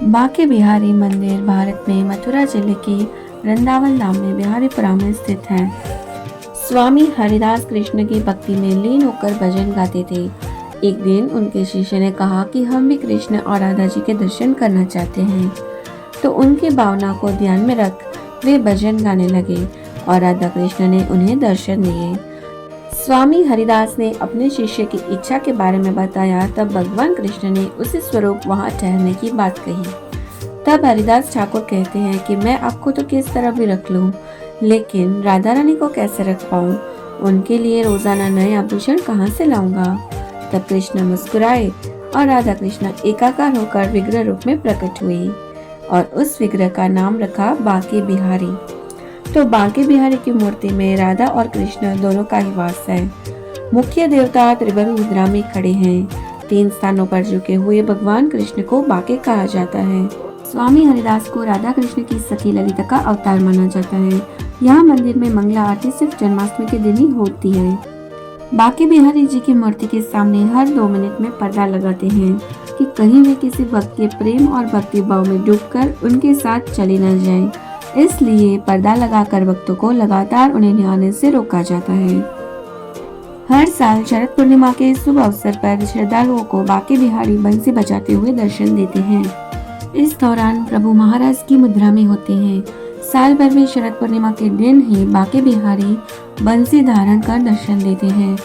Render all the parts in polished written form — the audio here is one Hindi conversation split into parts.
बांके बिहारी मंदिर भारत में मथुरा जिले के वृंदावन धाम में बिहारीपुरा में स्थित है। स्वामी हरिदास कृष्ण की भक्ति में लीन होकर भजन गाते थे। एक दिन उनके शिष्य ने कहा कि हम भी कृष्ण और राधा जी के दर्शन करना चाहते हैं, तो उनकी भावना को ध्यान में रख वे भजन गाने लगे और राधा कृष्ण ने उन्हें दर्शन दिए। स्वामी हरिदास ने अपने शिष्य की इच्छा के बारे में बताया, तब भगवान कृष्ण ने उसी स्वरूप वहां ठहरने की बात कही। तब हरिदास ठाकुर कहते हैं कि मैं आपको तो किस तरह भी रख लूं, लेकिन राधा रानी को कैसे रख पाऊं? उनके लिए रोजाना नए आभूषण कहां से लाऊंगा? तब कृष्ण मुस्कुराए और राधा कृष्ण एकाकार होकर विग्रह रूप में प्रकट हुए और उस विग्रह का नाम रखा बांके बिहारी। तो बांके बिहारी की मूर्ति में राधा और कृष्ण दोनों का ही वास है। मुख्य देवता त्रिभुवन में खड़े हैं। 3 स्थानों पर झुके हुए भगवान कृष्ण को बांके कहा जाता है। स्वामी हरिदास को राधा कृष्ण की सखी ललिता का अवतार माना जाता है। यहाँ मंदिर में मंगला आरती सिर्फ जन्माष्टमी के दिन ही होती है। बांके बिहारी जी की मूर्ति के सामने हर 2 मिनट में पर्दा लगाते हैं कि कहीं वे किसी भक्त के प्रेम और भक्ति भाव में डूबकर उनके साथ चले न जाएं। इसलिए पर्दा लगाकर भक्तों को लगातार उन्हें निहारने से रोका जाता है। हर साल शरद पूर्णिमा के शुभ अवसर पर श्रद्धालुओं को बांके बिहारी बंसी बजाते हुए दर्शन देते हैं। इस दौरान प्रभु महाराज की मुद्रा में होते हैं। साल भर में शरद पूर्णिमा के दिन ही बांके बिहारी बंसी धारण कर दर्शन देते हैं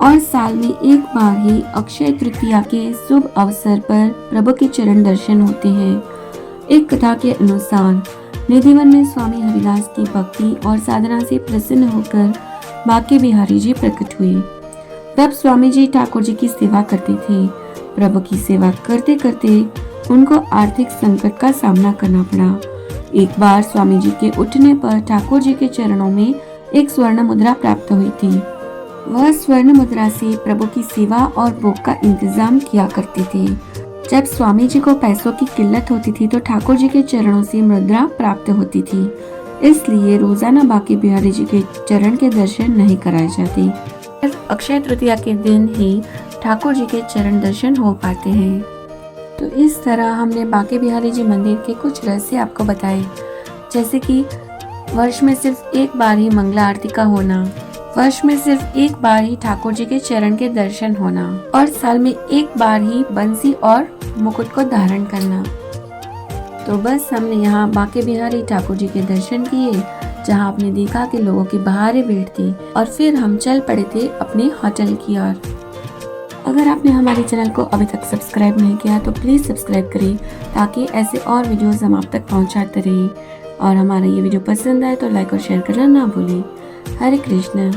और साल में एक बार ही अक्षय तृतीया के शुभ अवसर पर प्रभु के चरण दर्शन होते हैं। एक कथा के अनुसार निधिवन में स्वामी हरिदास की भक्ति और साधना से प्रसन्न होकर बांके बिहारी जी प्रकट हुए। तब स्वामी जी ठाकुर जी की सेवा करते थे। प्रभु की सेवा करते करते उनको आर्थिक संकट का सामना करना पड़ा। एक बार स्वामी जी के उठने पर ठाकुर जी के चरणों में एक स्वर्ण मुद्रा प्राप्त हुई थी। वह स्वर्ण मुद्रा से प्रभु की सेवा और भोग का इंतजाम किया करते थे। जब स्वामी जी को पैसों की किल्लत होती थी तो ठाकुर जी के चरणों से मुद्रा प्राप्त होती थी। इसलिए रोजाना बांके बिहारी जी के चरण के दर्शन नहीं कराए जाते। सिर्फ अक्षय तृतीया के दिन ही ठाकुर जी के चरण दर्शन हो पाते हैं। तो इस तरह हमने बांके बिहारी जी मंदिर के कुछ रहस्य आपको बताए, जैसे कि वर्ष में सिर्फ एक बार ही मंगला आरती का होना, वर्ष में सिर्फ एक बार ही ठाकुर जी के चरण के दर्शन होना और साल में एक बार ही बंसी और मुकुट को धारण करना। तो बस हमने यहाँ बांके बिहारी ठाकुर जी के दर्शन किए, जहाँ आपने देखा कि लोगों की भारी भीड़ थी और फिर हम चल पड़े थे अपने होटल की ओर। अगर आपने हमारे चैनल को अभी तक सब्सक्राइब नहीं किया तो प्लीज सब्सक्राइब करें, ताकि ऐसे और वीडियोस हम आप तक पहुँचाते रहें। और हमारा ये वीडियो पसंद आए तो लाइक और शेयर करना ना भूलें। हरे कृष्ण।